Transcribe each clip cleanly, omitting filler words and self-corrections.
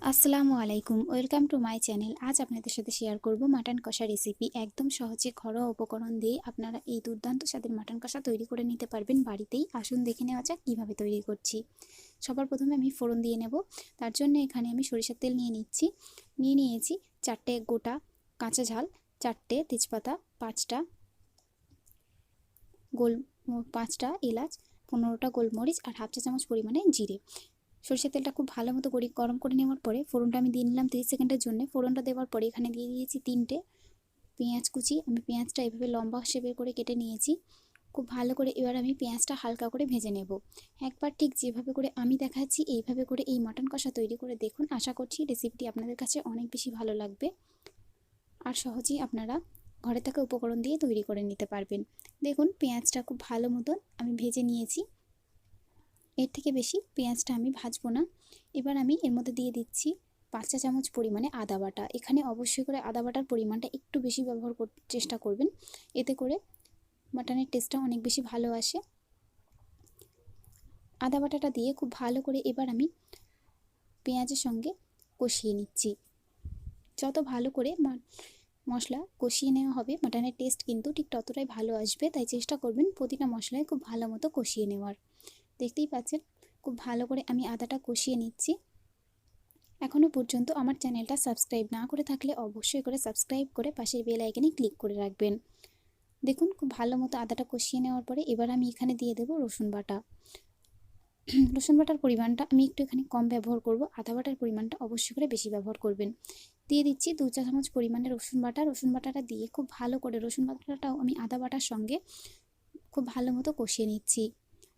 আসসালামু আলাইকুম, welcome to my channel. আজ আপনাদের সাথে শেয়ার করব মাটন কষা রেসিপি। একদম সহজে ঘরোয়া উপকরণ দিয়ে আপনারা এই দুর্দান্ত স্বাদের মাটন কষা তৈরি করে নিতে পারবেন বাড়িতেই। আসুন দেখে নেওয়া যাক কীভাবে তৈরি করছি। সবার প্রথমে আমি ফোড়ন দিয়ে নেব। তার জন্য এখানে আমি সরিষার তেল নিয়েছি 4টে গোটা কাঁচা ঝাল, 4টে তেজপাতা, 5টা এলাচ, 15টা গোলমরিচ আর হাফ চা চামচ পরিমাণে জিরে। সরষের তেলটা খুব ভালো মতো গরম করে নেওয়ার পরে ফোড়নটা আমি দিয়ে নিলাম 30 সেকেন্ডের জন্য। ফোড়নটা দেওয়ার পরে এখানে দিয়ে দিয়েছি 3টে পেঁয়াজ কুচি। আমি পেঁয়াজটা এভাবে লম্বা শেপের করে কেটে নিয়েছি। খুব ভালো করে এবার আমি পেঁয়াজটা হালকা করে ভেজে নেব। একবার ঠিক যেভাবে করে আমি দেখাচ্ছি এইভাবে করে এই মাটন কষা তৈরি করে দেখুন। আশা করছি রেসিপিটি আপনাদের কাছে অনেক বেশি ভালো লাগবে আর সহজেই আপনারা ঘরে থাকা উপকরণ দিয়ে তৈরি করে নিতে পারবেন। দেখুন পেঁয়াজটা খুব ভালো মতন আমি ভেজে নিয়েছি। এর থেকে বেশি পেঁয়াজটা আমি ভাজবো না। এবার আমি এর মধ্যে দিয়ে দিচ্ছি 5 চা চামচ পরিমাণে আদা বাটা। এখানে অবশ্যই করে আদা বাটার পরিমাণটা একটু বেশি ব্যবহার করতে চেষ্টা করবেন, এতে করে মাটনের টেস্টটা অনেক বেশি ভালো আসে। আদা বাটাটা দিয়ে খুব ভালো করে এবার আমি পেঁয়াজের সঙ্গে কষিয়ে নিচ্ছি। যত ভালো করে মশলা কষিয়ে নেওয়া হবে মাটনের টেস্ট কিন্তু ঠিক ততটাই ভালো আসবে, তাই চেষ্টা করবেন প্রতিটা মশলায় খুব ভালো মতো কষিয়ে নেওয়ার। দেখতেই পাচ্ছেন খুব ভালো করে আমি আদাটা কষিয়ে নিচ্ছি। এখনও পর্যন্ত আমার চ্যানেলটা সাবস্ক্রাইব না করে থাকলে অবশ্যই করে সাবস্ক্রাইব করে পাশের বেল আইকনে ক্লিক করে রাখবেন। দেখুন খুব ভালো মতো আদাটা কষিয়ে নেওয়ার পরে এবার আমি এখানে দিয়ে দেবো রসুন বাটা। রসুন বাটার পরিমাণটা আমি একটু এখানে কম ব্যবহার করব, আদা বাটার পরিমাণটা অবশ্যই করে বেশি ব্যবহার করবেন। দিয়ে দিচ্ছি 2 চা চামচ পরিমাণে রসুন বাটা। রসুন বাটাটা দিয়ে খুব ভালো করে রসুন বাটাটাও আমি আদা বাটার সঙ্গে খুব ভালো মতো কষিয়ে নিচ্ছি।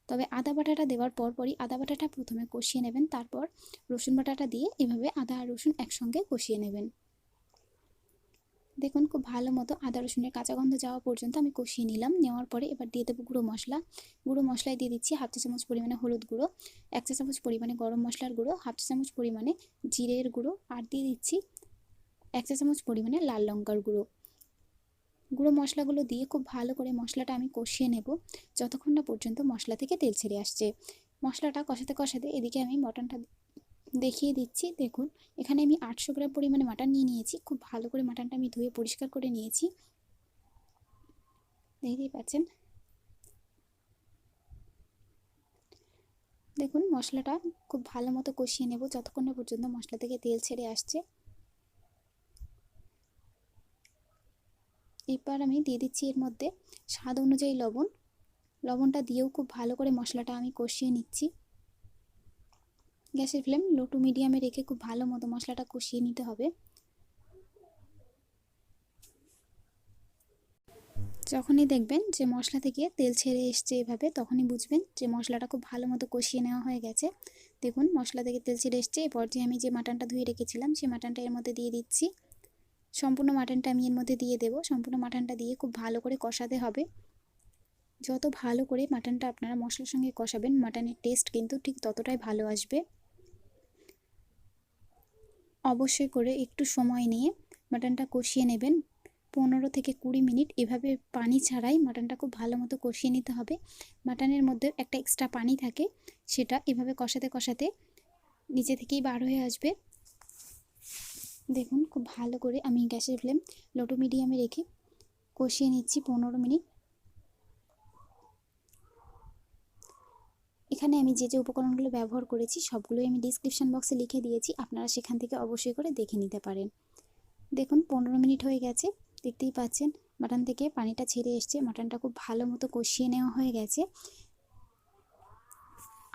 তবে আদা বাটাটা দেওয়ার পরপরই আদা বাটাটা প্রথমে কষিয়ে নেবেন, তারপর রসুন বাটাটা দিয়ে এভাবে আদা আর রসুন একসঙ্গে কষিয়ে নেবেন। দেখুন খুব ভালো মতো আদা রসুনের কাঁচা গন্ধ যাওয়া পর্যন্ত আমি কষিয়ে নিলাম। নেওয়ার পরে এবার দিয়ে দেবো গুঁড়ো মশলা। গুঁড়ো মশলায় দিয়ে দিচ্ছি হাফ চা চামচ পরিমাণে হলুদ গুঁড়ো, 1 চা চামচ পরিমাণে গরম মশলার গুঁড়ো, হাফ চা চামচ পরিমাণে জিরের গুঁড়ো আর দিয়ে দিচ্ছি 1 চা চামচ পরিমাণে লাল লঙ্কার গুঁড়ো। গুঁড়ো মশলাগুলো দিয়ে খুব ভালো করে মশলাটা আমি কষিয়ে নেব যতক্ষণ না পর্যন্ত মশলা থেকে তেল ছেড়ে আসছে। মশলাটা কষাতে কষাতে এদিকে আমি মটনটা দেখিয়ে দিচ্ছি। দেখুন এখানে আমি 800 গ্রাম পরিমাণে মাটন নিয়েছি। খুব ভালো করে মাটনটা আমি ধুয়ে পরিষ্কার করে নিয়েছি, দেখতেই পাচ্ছেন। দেখুন মশলাটা খুব ভালো মতো কষিয়ে নেব যতক্ষণ না পর্যন্ত মশলা থেকে তেল ছেড়ে আসছে। এরপর আমি দিয়ে দিচ্ছি এর মধ্যে স্বাদ অনুযায়ী লবণ। লবণটা দিয়েও খুব ভালো করে মশলাটা আমি কষিয়ে নিচ্ছি। গ্যাসের ফ্লেম লো টু মিডিয়ামে রেখে খুব ভালো মতো মশলাটা কষিয়ে নিতে হবে। যখনই দেখবেন যে মশলা থেকে তেল ছেড়ে এসছে এভাবে, তখনই বুঝবেন যে মশলাটা খুব ভালো মতো কষিয়ে নেওয়া হয়ে গেছে। দেখুন মশলা থেকে তেল ছেড়ে এসছে। এরপর যে আমি যে মাটনটা ধুয়ে রেখেছিলাম সেই মাটনটা এর মধ্যে দিয়ে দিচ্ছি। সম্পূর্ণ মাটনটা আমি এর মধ্যে দিয়ে দেবো। সম্পূর্ণ মাটনটা দিয়ে খুব ভালো করে কষাতে হবে। যত ভালো করে মাটনটা আপনারা মশলার সঙ্গে কষাবেন মাটনের টেস্ট কিন্তু ঠিক ততটাই ভালো আসবে। অবশ্যই করে একটু সময় নিয়ে মাটনটা কষিয়ে নেবেন। 15 থেকে 20 মিনিট এভাবে পানি ছাড়াই মাটনটা খুব ভালো মতো কষিয়ে নিতে হবে। মাটনের মধ্যে একটা এক্সট্রা পানি থাকে, সেটা এভাবে কষাতে কষাতে নিচে থেকেই বার হয়ে আসবে। দেখুন খুব ভালো করে আমি গ্যাসের ফ্লেম লো টু মিডিয়ামে রেখে কষিয়ে নিচ্ছি 15 মিনিট। এখানে আমি যে যে উপকরণগুলো ব্যবহার করেছি সবগুলোই আমি ডিসক্রিপশন বক্সে লিখে দিয়েছি, আপনারা সেখান থেকে অবশ্যই করে দেখে নিতে পারেন। দেখুন 15 মিনিট হয়ে গেছে, দেখতেই পাচ্ছেন মাটন থেকে পানিটা ছেড়ে এসছে। মাটনটা খুব ভালো মতো কষিয়ে নেওয়া হয়ে গেছে।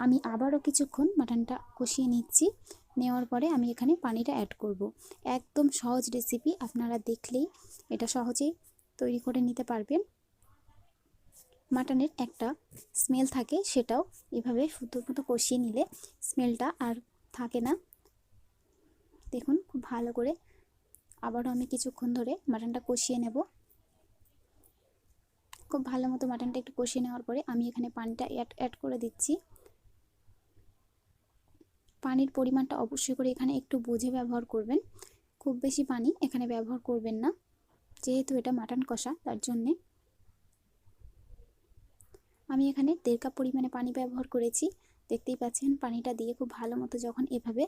আমি আবারও কিছুক্ষণ মাটনটা কষিয়ে নিচ্ছি। নেওয়ার পরে আমি এখানে পানিটা অ্যাড করব। একদম সহজ রেসিপি, আপনারা দেখলেই এটা সহজেই তৈরি করে নিতে পারবেন। মাটনের একটা স্মেল থাকে, সেটাও এভাবে সুন্দর মতো কষিয়ে নিলে স্মেলটা আর থাকে না। দেখুন খুব ভালো করে আবারও আমি কিছুক্ষণ ধরে মাটনটা কষিয়ে নেব। খুব ভালো মতো মাটনটা একটু কষিয়ে নেওয়ার পরে আমি এখানে পানিটা অ্যাড করে দিচ্ছি। পানির পরিমাণটা অবশ্যই করে এখানে একটু বুঝে ব্যবহার করবেন। খুব বেশি পানি এখানে ব্যবহার করবেন না, যেহেতু এটা মাটন কষা তার জন্যে। আমি এখানে 1.5 কাপ পরিমাণে পানি ব্যবহার করেছি। দেখতেই পাচ্ছেন পানিটা দিয়ে খুব ভালো মতো যখন এভাবে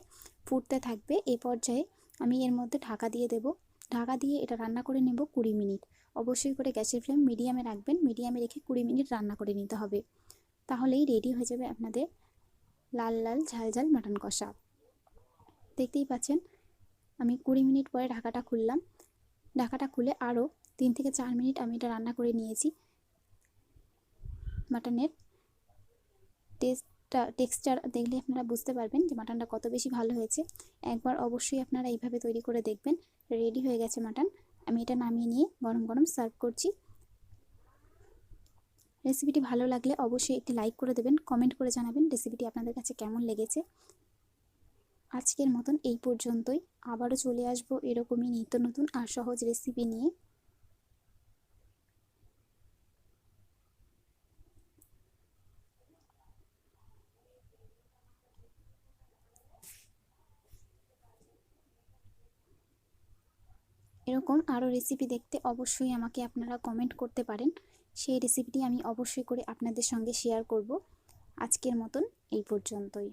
ফুটতে থাকবে, এই পর্যায়ে আমি এর মধ্যে ঢাকা দিয়ে দেব। ঢাকা দিয়ে এটা রান্না করে নেব 20 মিনিট। অবশ্যই করে গ্যাসের ফ্লেম মিডিয়ামে রাখবেন, মিডিয়ামে রেখে 20 মিনিট রান্না করে নিতে হবে। তাহলেই রেডি হয়ে যাবে আপনাদের লাল লাল ঝাল ঝাল মাটন কষা। দেখতেই পাচ্ছেন আমি 20 মিনিট পরে ঢাকাটা খুললাম। ঢাকাটা খুলে আরও 3 থেকে 4 মিনিট আমি এটা রান্না করে নিয়েছি। মাটনের টেক্সচার দেখলে আপনারা বুঝতে পারবেন যে মাটনটা কত বেশি ভালো হয়েছে। একবার অবশ্যই আপনারা এইভাবে তৈরি করে দেখবেন। রেডি হয়ে গেছে মাটন। আমি এটা নামিয়ে নিয়ে গরম গরম সার্ভ করছি। রেসিপিটি ভালো লাগলে অবশ্যই একটি লাইক করে দেবেন, কমেন্ট করে জানাবেন রেসিপিটি আপনাদের কাছে কেমন লেগেছে। আজকের মতন এই পর্যন্তই। আবারও চলে আসবো এরকমই নিত্য নতুন আর সহজ রেসিপি নিয়ে। এরকম আরও রেসিপি দেখতে অবশ্যই আমাকে আপনারা কমেন্ট করতে পারেন। সেই রেসিপিটি আমি অবশ্যই করে আপনাদের সঙ্গে শেয়ার করব। আজকের মতন এই পর্যন্তই।